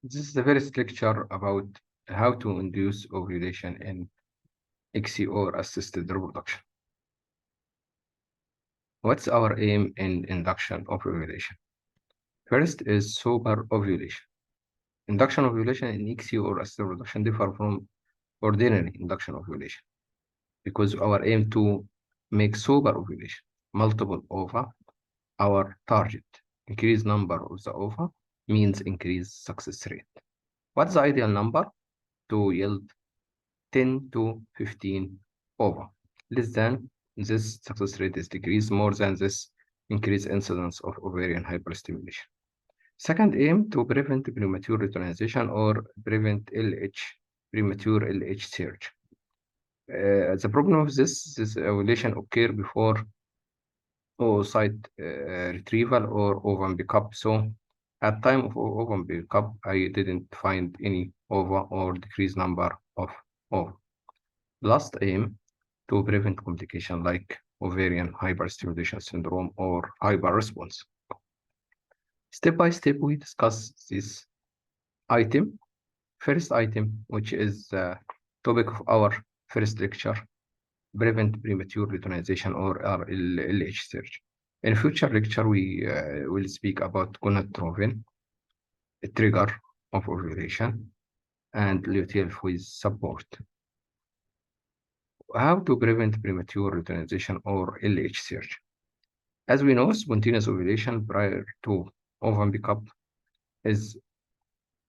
This is the first lecture about how to induce ovulation in Icsi or assisted reproduction. What's our aim in induction of ovulation? First is super ovulation. Induction of ovulation in Icsi or assisted reproduction differ from ordinary induction of ovulation because our aim to make super ovulation, multiple ova, our target. Increase number of the ova means increase success rate. What's the ideal number? To yield 10 to 15 ova. Less than this, success rate is decreased. More than this, increase incidence of ovarian hyperstimulation. Second aim, to prevent premature lutenization or prevent LH, premature LH surge. The problem of this ovulation occur before oocyte retrieval or ovum pickup. So at time of ovum pickup, I didn't find any ova or decreased number of ova. Last aim, to prevent complication like ovarian hyperstimulation syndrome or hyperresponse. Step by step, we discuss this item. First item, which is the topic of our first lecture, prevent premature luteinization or LH surge. In future lecture, we will speak about gonadotropin, a trigger of ovulation, and luteal with support. How to prevent premature luteinization or LH surge? As we know, spontaneous ovulation prior to ovum pickup is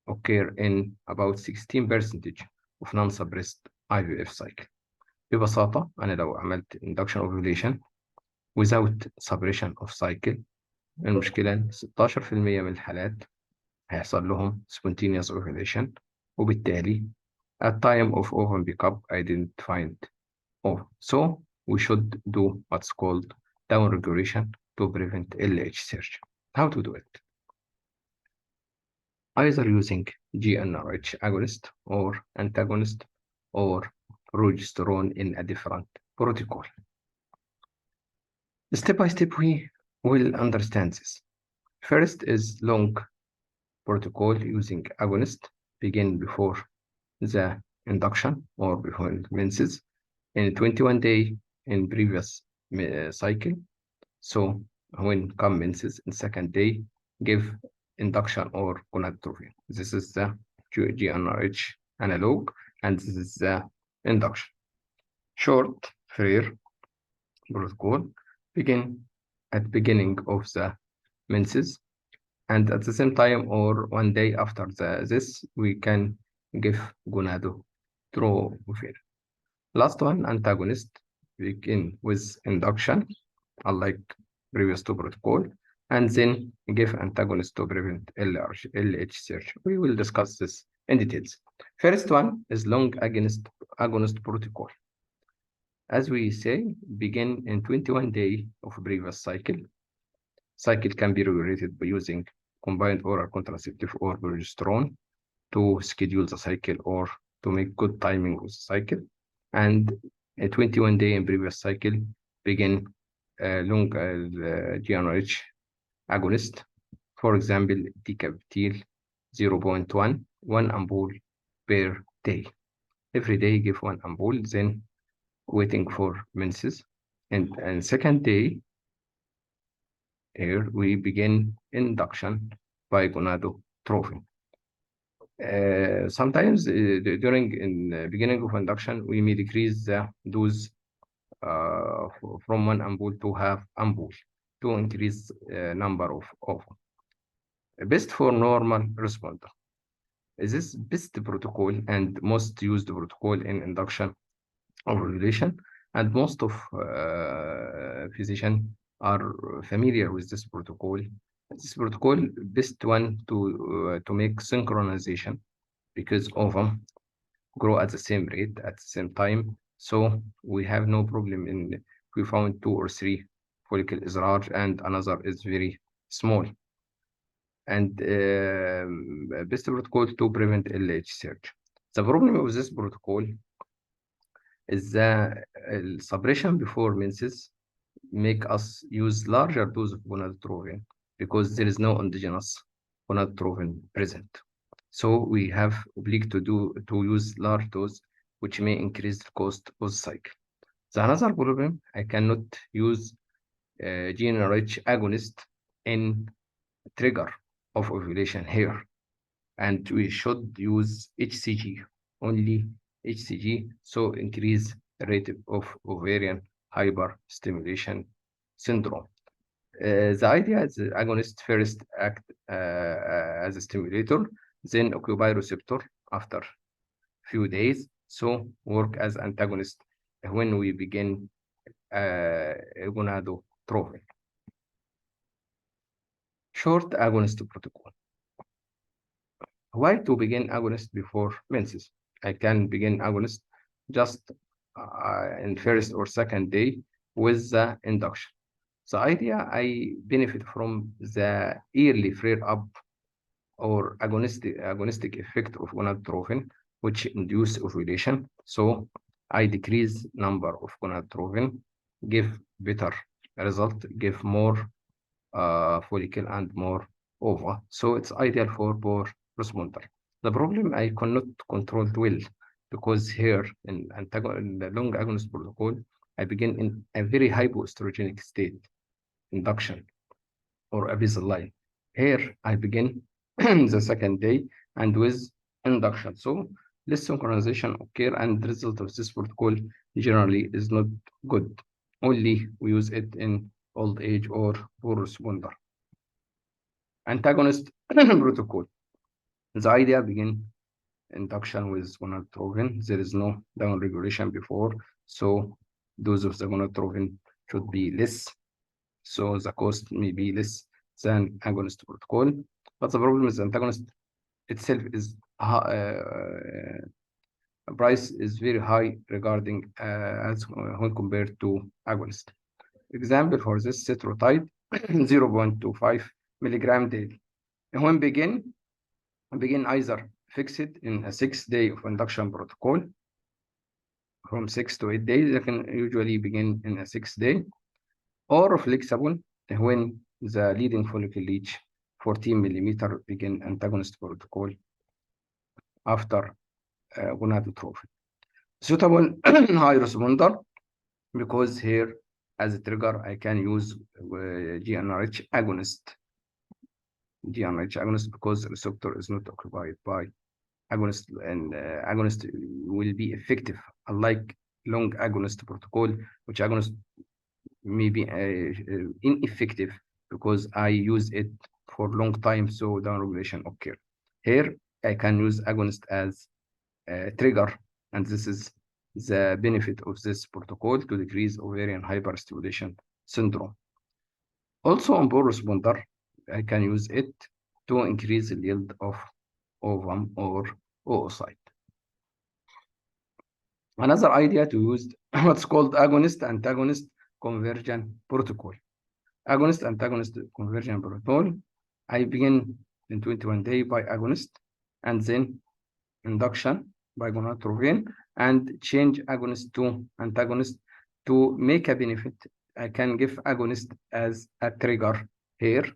occur in about 16% of non-suppressed IVF cycle. ببساطة أنا لو عملت induction ovulation without suppression of cycle، المشكلة إن 16% من الحالات هيحصل لهم spontaneous ovulation، وبالتالي at time of ovum pickup I didn't find ovum. So we should do what's called down regulation to prevent LH surge. How to do it? Either using GNRH agonist or antagonist or progesterone in a different protocol. Step by step, we will understand this. First is long protocol using agonist, begin before the induction or before menses in 21 day in previous cycle. So when come menses in second day, give induction or gonadotropin. This is the GNRH analog, and this is the induction. Short Freer protocol begin at beginning of the menses, and at the same time or 1 day after this we can give gonadotropin. Last one, antagonist, begin with induction unlike previous two protocol, and then give antagonist to prevent LH surge. We will discuss this in details. First one is long agonist protocol. As we say, begin in 21 day of previous cycle. Cycle can be regulated by using combined oral contraceptive or progesterone to schedule the cycle or to make good timing with the cycle. And a 21 day in previous cycle, begin long GNRH agonist. For example, decapitil 0.1, 1 ampoule per day. Every day give 1 ampoule, then waiting for menses. And second day, here we begin induction by gonadotropin. Sometimes during in beginning of induction, we may decrease the dose from 1 ampoule to half ampoule to increase number of best for normal responder. This best protocol and most used protocol in induction of ovulation, and most of physicians are familiar with this protocol. This protocol best one to make synchronization because ovum grow at the same rate at the same time. So we have no problem in we found 2 or 3 follicle is large and another is very small. And best protocol to prevent LH surge. The problem with this protocol is the suppression before menses make us use larger dose of gonadotropin because there is no endogenous gonadotropin present. So we have oblique to use large dose, which may increase the cost of the cycle. The another problem, I cannot use GNRH agonist in trigger of ovulation here, and we should use HCG, only HCG, so increase the rate of ovarian hyperstimulation syndrome. The idea is the agonist first act as a stimulator, then occupy receptor after few days, so work as antagonist when we begin gonadotrophin. Short agonist protocol. Why to begin agonist before menses? I can begin agonist just in first or second day with the induction. The idea I benefit from the early flare up or agonistic effect of gonadotrophin, which induce ovulation. So I decrease number of gonadotrophin, give better result, give more follicle and more ova. So it's ideal for poor responder. The problem I cannot control it well because here in the long agonist protocol, I begin in a very hypoestrogenic state, induction or abyssal line. Here I begin the second day and with induction. So less synchronization occur and the result of this protocol generally is not good. Only we use it in old age or poor responder. Antagonist protocol. The idea begin induction with gonadotropin. There is no down regulation before, so dose of the gonadotropin should be less. So the cost may be less than agonist protocol. But the problem is the antagonist itself is price is very high regarding as when compared to agonist. Example for this cetrotide 0.25 milligram daily. When begin either fixed in a 6-day of induction protocol from 6 to 8 days. They can usually begin in a 6-day or flexible when the leading follicle reach 14 millimeter begin antagonist protocol after gonadotropin. Suitable high responder because here as a trigger I can use GNRH agonist. GNRH agonist because the receptor is not occupied by agonist, and agonist will be effective unlike long agonist protocol, which agonist may be ineffective because I use it for long time, so down regulation occur. Here I can use agonist as a trigger, and this is the benefit of this protocol to decrease ovarian hyperstimulation syndrome. Also on poor responder, I can use it to increase the yield of ovum or oocyte. Another idea to use what's called agonist-antagonist conversion protocol. Agonist-antagonist conversion protocol, I begin in 21 days by agonist and then induction by gonadotropin and change agonist to antagonist to make a benefit. I can give agonist as a trigger here,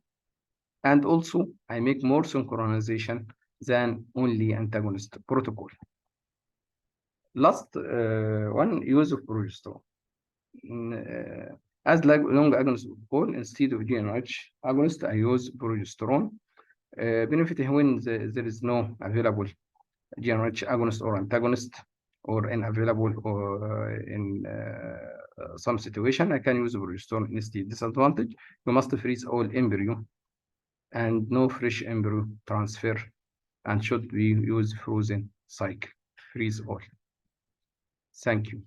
and also I make more synchronization than only antagonist protocol. Last one, use of progesterone. As like long agonist protocol, instead of GNRH agonist, I use progesterone. Benefit when there is no available GNRH agonist or antagonist, or unavailable or in some situation, I can use progesterone instead. Disadvantage, you must freeze all embryo and no fresh embryo transfer, and should be use frozen cycle, freeze all. Thank you.